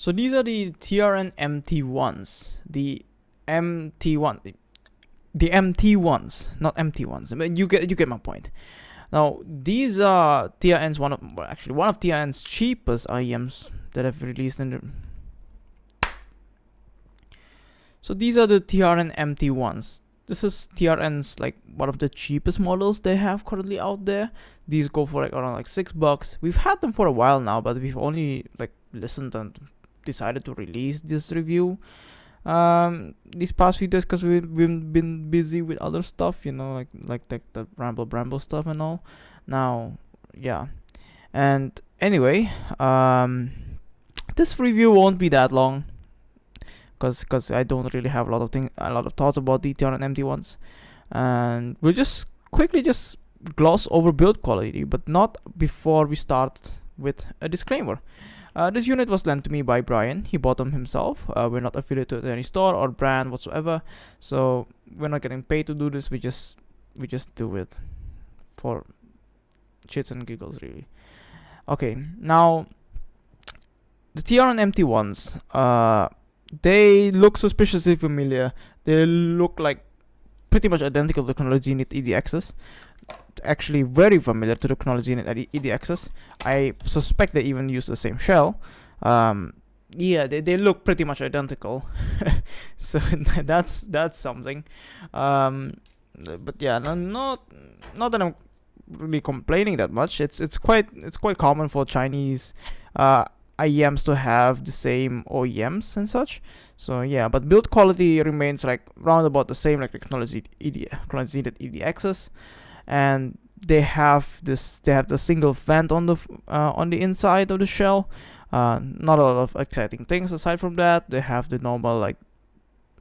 So these are the TRN MT1s, the MT1, the MT1s, not MT1s. I mean, you get my point. Now these are TRN's one of TRN's cheapest IEMs that have released in the. So these are the TRN MT1s. This is TRN's like one of the cheapest models they have currently out there. These go for like around like $6. We've had them for a while now, but we've only like listened and decided to release this review these past few days because we've been busy with other stuff, you know, like the ramble stuff and all. Now, yeah, and anyway, this review won't be that long because I don't really have a lot of thoughts about the TRN MT1s, and we'll just quickly gloss over build quality, but not before we start with a disclaimer. This unit was lent to me by Brian. He bought them himself. We're not affiliated with any store or brand whatsoever, so we're not getting paid to do this. We just do it for shits and giggles, really. Okay, now the TRN MT1s, they look suspiciously familiar. They look like pretty much identical to Chronology Unit EDXs. Actually very familiar to the Chronology Unit EDXs. I suspect they even use the same shell. Yeah, they look pretty much identical. So that's something. But yeah, not that I'm really complaining that much. It's quite common for Chinese IEMs to have the same OEMs and such. So yeah, but build quality remains like round about the same like the Chronology Unit EDXs. And they have the single vent on the inside of the shell. Not a lot of exciting things aside from that. They have the normal like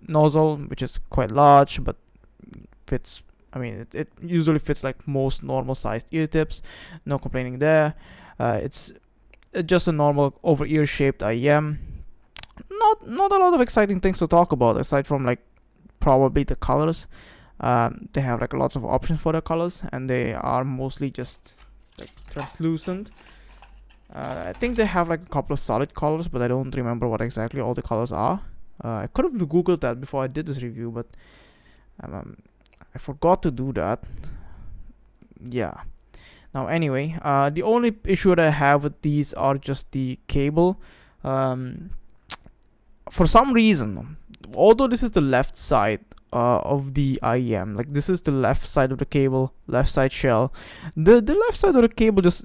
nozzle, which is quite large, but fits. I mean, it usually fits like most normal sized ear tips. No complaining there. It's just a normal over ear shaped IEM. Not a lot of exciting things to talk about aside from like probably the colors. They have like lots of options for the colors, and they are mostly just like translucent. I think they have like a couple of solid colors, but I don't remember what exactly all the colors are. I could have googled that before I did this review, but I forgot to do that. Yeah. Now anyway, the only issue that I have with these are just the cable. For some reason, although this is the left side of the IEM, like this is the left side of the cable, left side shell, the left side of the cable just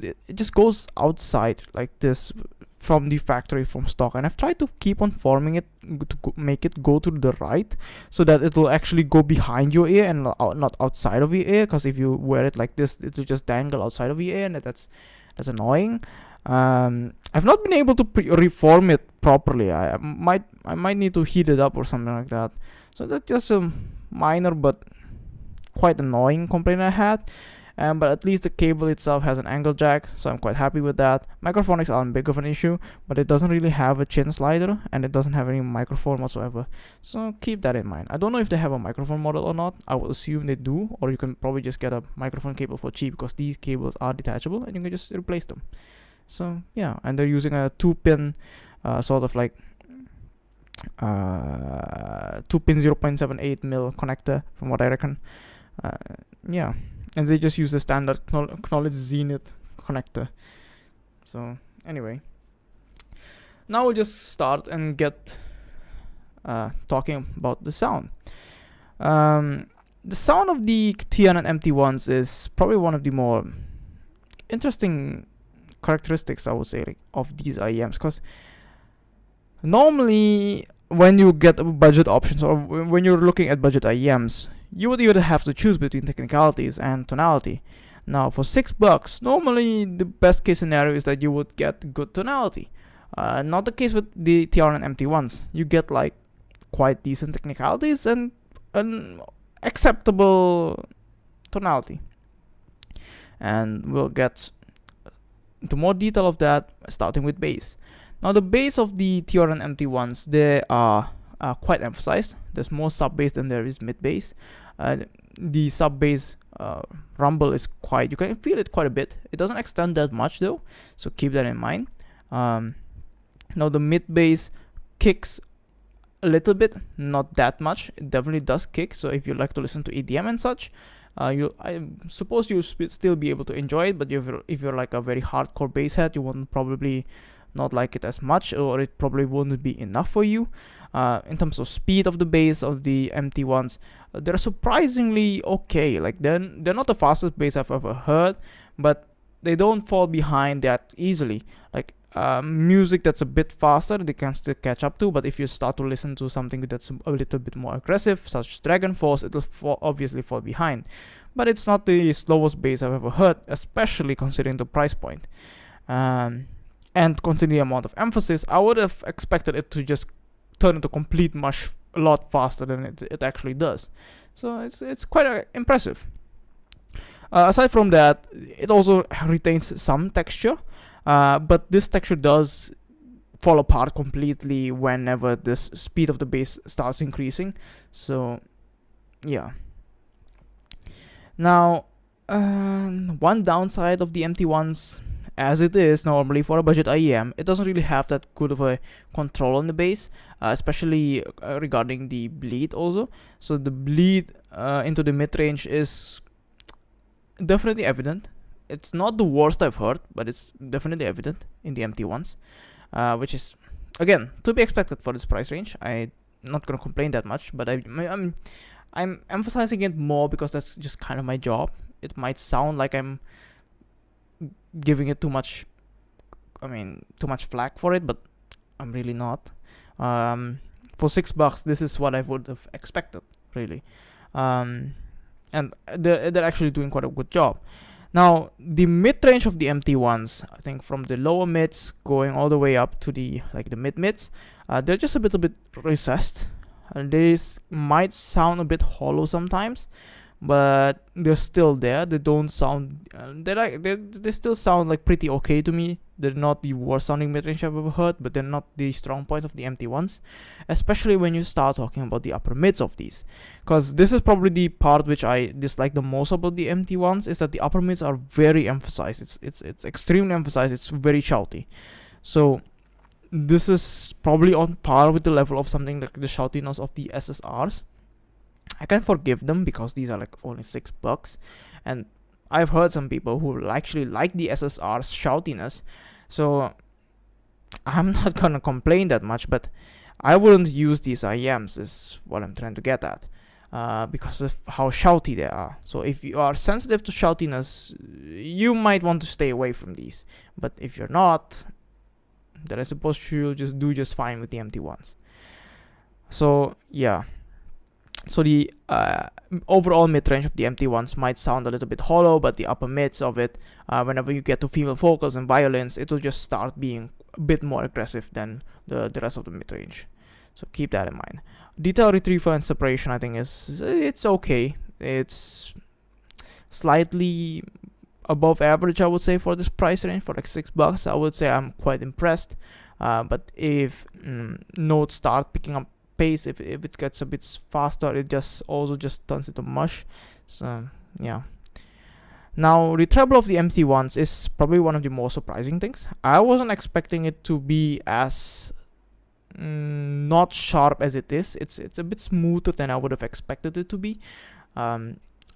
goes outside like this from the factory, from stock, and I've tried to keep on forming it to make it go to the right so that it will actually go behind your ear and not outside of your ear, because if you wear it like this, it will just dangle outside of your ear, and that's annoying. I've not been able to reform it properly. I might need to heat it up or something like that. So that's just a minor but quite annoying complaint I had. But at least the cable itself has an angle jack, so I'm quite happy with that. Microphonics aren't big of an issue, but it doesn't really have a chin slider, and it doesn't have any microphone whatsoever. So keep that in mind. I don't know if they have a microphone model or not. I would assume they do, or you can probably just get a microphone cable for cheap, because these cables are detachable and you can just replace them. So yeah, and they're using a 2-pin sort of like 2-pin 0.78 mil connector, from what I reckon. Yeah, and they just use the standard Knowledge Zenith connector. So anyway, now we'll just start and get talking about the sound. The sound of the TRN MT1s is probably one of the more interesting characteristics, I would say, like, of these IEMs, because normally when you get budget options, or when you're looking at budget IEMs, you would either have to choose between technicalities and tonality. Now for $6, normally the best case scenario is that you would get good tonality. Not the case with the TRN MT1s. You get like quite decent technicalities and an acceptable tonality, and we'll get into more detail of that, starting with bass. Now the bass of the TRN MT1s, they are quite emphasized. There's more sub bass than there is mid bass. The sub bass rumble is quite, you can feel it quite a bit. It doesn't extend that much though, so keep that in mind. Now the mid bass kicks a little bit, not that much. It definitely does kick. So if you like to listen to EDM and such, I suppose you'll still be able to enjoy it. But if you're like a very hardcore bass head, you won't probably not like it as much, or it probably won't be enough for you. In terms of speed of the bass of the MT1s, they're surprisingly okay. Like they're not the fastest bass I've ever heard, but they don't fall behind that easily. Like music that's a bit faster, they can still catch up to, but if you start to listen to something that's a little bit more aggressive, such as Dragon Force, it'll obviously fall behind. But it's not the slowest bass I've ever heard, especially considering the price point. And considering the amount of emphasis, I would have expected it to just turn into complete mush a lot faster than it actually does. So it's quite impressive. Aside from that, it also retains some texture, but this texture does fall apart completely whenever the speed of the bass starts increasing. So yeah. Now, one downside of the MT1s, as it is normally for a budget IEM, it doesn't really have that good of a control on the bass, especially regarding the bleed also. So the bleed into the mid-range is definitely evident. It's not the worst I've heard, but it's definitely evident in the MT1s, which is, again, to be expected for this price range. I'm not gonna complain that much, but I'm emphasizing it more because that's just kind of my job. It might sound like I'm giving it too much flack for it, but I'm really not. For $6, this is what I would have expected, really. And they're actually doing quite a good job. Now, the mid-range of the MT1s, I think from the lower mids going all the way up to the mid-mids, they're just a little bit recessed. And they might sound a bit hollow sometimes, but they're still there. They don't sound they still sound like pretty okay to me. They're not the worst sounding mid-range I've ever heard, but they're not the strong points of the MT1s, especially when you start talking about the upper mids of these, because this is probably the part which I dislike the most about the MT1s, is that the upper mids are very emphasized. It's extremely emphasized. It's very shouty. So this is probably on par with the level of something like the shoutiness of the SSRs. I can forgive them because these are like only $6, and I've heard some people who actually like the SSR's shoutiness, so I'm not gonna complain that much. But I wouldn't use these IEMs, is what I'm trying to get at, because of how shouty they are. So if you are sensitive to shoutiness, you might want to stay away from these. But if you're not, then I suppose you'll just do just fine with the MT1s. So yeah. So the overall mid-range of the MT1s might sound a little bit hollow, but the upper mids of it, whenever you get to female vocals and violins, it will just start being a bit more aggressive than the rest of the mid-range. So keep that in mind. Detail retrieval and separation, I think it's okay. It's slightly above average, I would say, for this price range. For like $6, I would say I'm quite impressed. But if notes start picking up pace, if it gets a bit faster, it just turns into mush. So yeah. Now the treble of the MT1s is probably one of the more surprising things. I wasn't expecting it to be as not sharp as it is. It's a bit smoother than I would have expected it to be.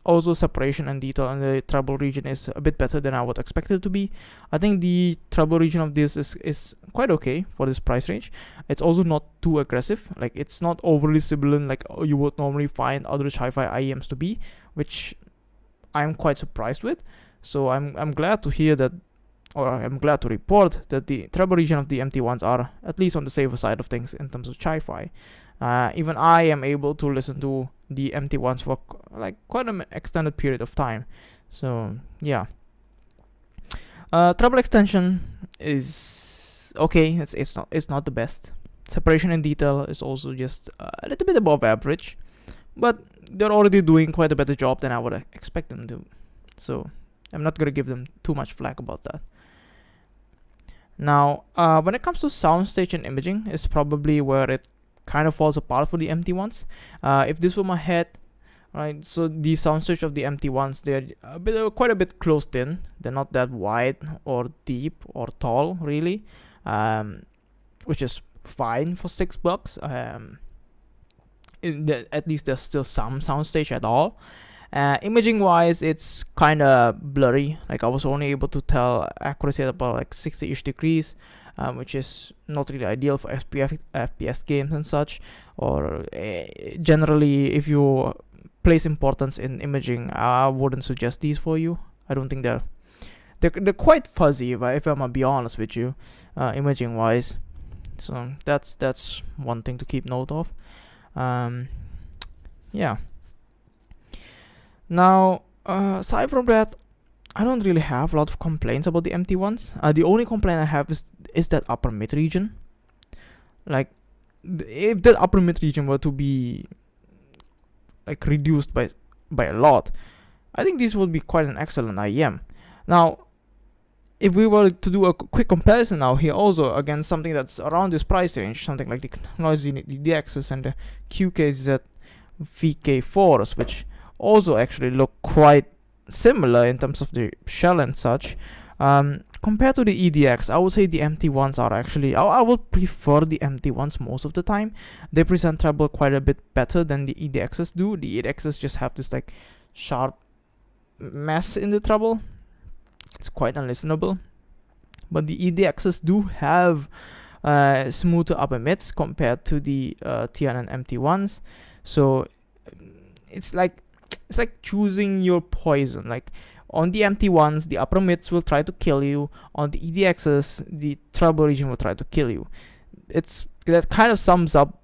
Also, separation and detail in the treble region is a bit better than I would expect it to be. I think the treble region of this is quite okay for this price range. It's also not too aggressive. Like, it's not overly sibilant like you would normally find other hi-fi IEMs to be, which I'm quite surprised with. So I'm glad to hear that, or I'm glad to report that the treble region of the MT1s are at least on the safer side of things in terms of hi-fi. Even I am able to listen to the MT1s for like quite an extended period of time. So yeah. Treble extension is okay. It's not the best. Separation and detail is also just a little bit above average, but they're already doing quite a better job than I would expect them to. So I'm not gonna give them too much flack about that. Now, when it comes to soundstage and imaging, is probably where it kind of falls apart for the MT1s. If this were my head, right? So the soundstage of the MT1s, they're quite a bit closed in. They're not that wide or deep or tall, really. which is fine for $6. At least there's still some soundstage at all. Imaging wise, it's kind of blurry. Like I was only able to tell accuracy at about like 60-ish degrees, which is not really ideal for FPS games and such. Or generally, if you place importance in imaging, I wouldn't suggest these for you. I don't think they're quite fuzzy, if I'm gonna be honest with you, imaging wise. So that's one thing to keep note of. Yeah. Now, aside from that, I don't really have a lot of complaints about the MT1s. The only complaint I have is that upper mid region. Like, if that upper mid region were to be like reduced by a lot, I think this would be quite an excellent IEM. Now, if we were to do a quick comparison now here also against something that's around this price range, something like the noise unit DXs and the QKZ VK4s, which also actually look quite similar in terms of the shell and such. Compared to the EDX, I would say the MT1s are actually, I would prefer the MT1s most of the time. They present treble quite a bit better than the EDXs do. The EDXs just have this like sharp mess in the treble. It's quite unlistenable. But the EDXs do have smoother upper mids compared to the TRN MT1s. So it's like choosing your poison. Like on the MT1s, the upper mids will try to kill you. On the EDXs, the treble region will try to kill you. That kind of sums up.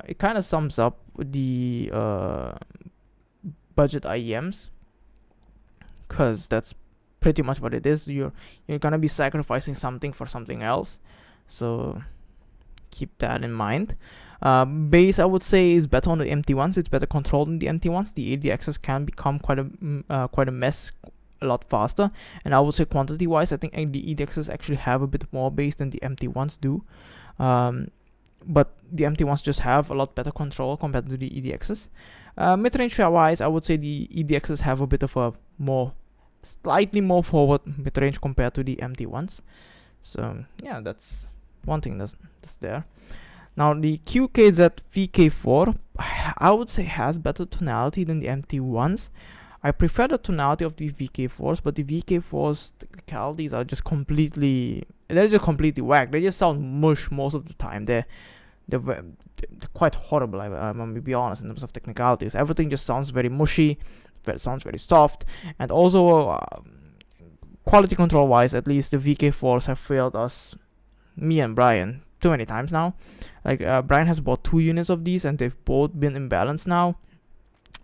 It kind of sums up the budget IEMs, because that's pretty much what it is. You're gonna be sacrificing something for something else. So keep that in mind. Bass, I would say, is better on the MT1s. It's better controlled in the MT1s. The ADXs can become quite a mess a lot faster. And I would say quantity-wise, I think the EDXs actually have a bit more bass than the MT1s do. But the MT1s just have a lot better control compared to the EDXs. Mid-range wise, I would say the EDXs have a bit of a slightly more forward mid-range compared to the MT1s. So yeah, that's one thing that's there. Now the QKZ VK4, I would say has better tonality than the MT1s. I prefer the tonality of the VK4s, but the VK4s technicalities are just completely whack. They just sound mush most of the time. They're quite horrible. I'm gonna be honest in terms of technicalities. Everything just sounds very mushy. It sounds very soft, and also quality control wise, at least the VK4s have failed us, me and Brian, too many times now. Like Brian has bought 2 units of these and they've both been imbalanced now.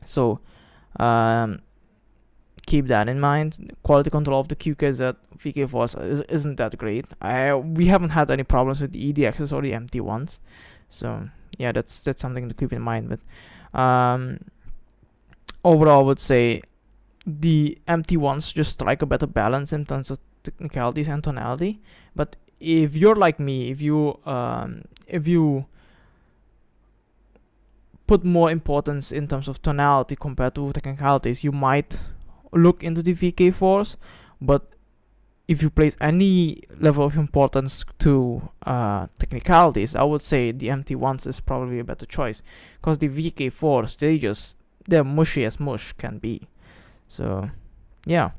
So keep that in mind. Quality control of the QKZ VK4s isn't that great. We haven't had any problems with the EDXs or the MT1s. So yeah, that's something to keep in mind. But overall, I would say the MT1s just strike a better balance in terms of technicalities and tonality. But if you're like me, if you put more importance in terms of tonality compared to technicalities, you might look into the VK4s. But if you place any level of importance to technicalities, I would say the MT1s is probably a better choice, because the VK4s, they're mushy as mush can be. So yeah,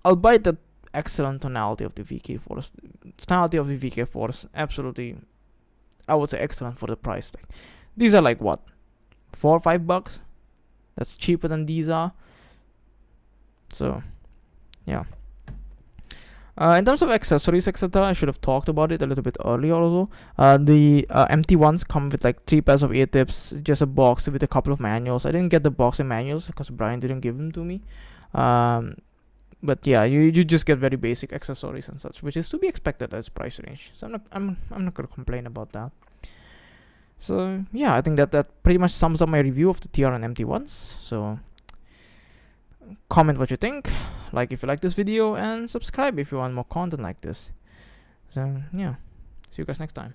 albeit the excellent tonality of the VK4s. Tonality of the VK4s, absolutely, I would say excellent for the price tag. These are like what, $4 or $5? That's cheaper than these are. So yeah. In terms of accessories, etc., I should have talked about it a little bit earlier also. The MT1s come with like 3 pairs of ear tips, just a box with a couple of manuals. I didn't get the box and manuals because Brian didn't give them to me. But yeah, you just get very basic accessories and such, which is to be expected at its price range. So I'm not gonna complain about that. So yeah, I think that pretty much sums up my review of the TRN MT1s. So comment what you think, like if you like this video, and subscribe if you want more content like this. So yeah, see you guys next time.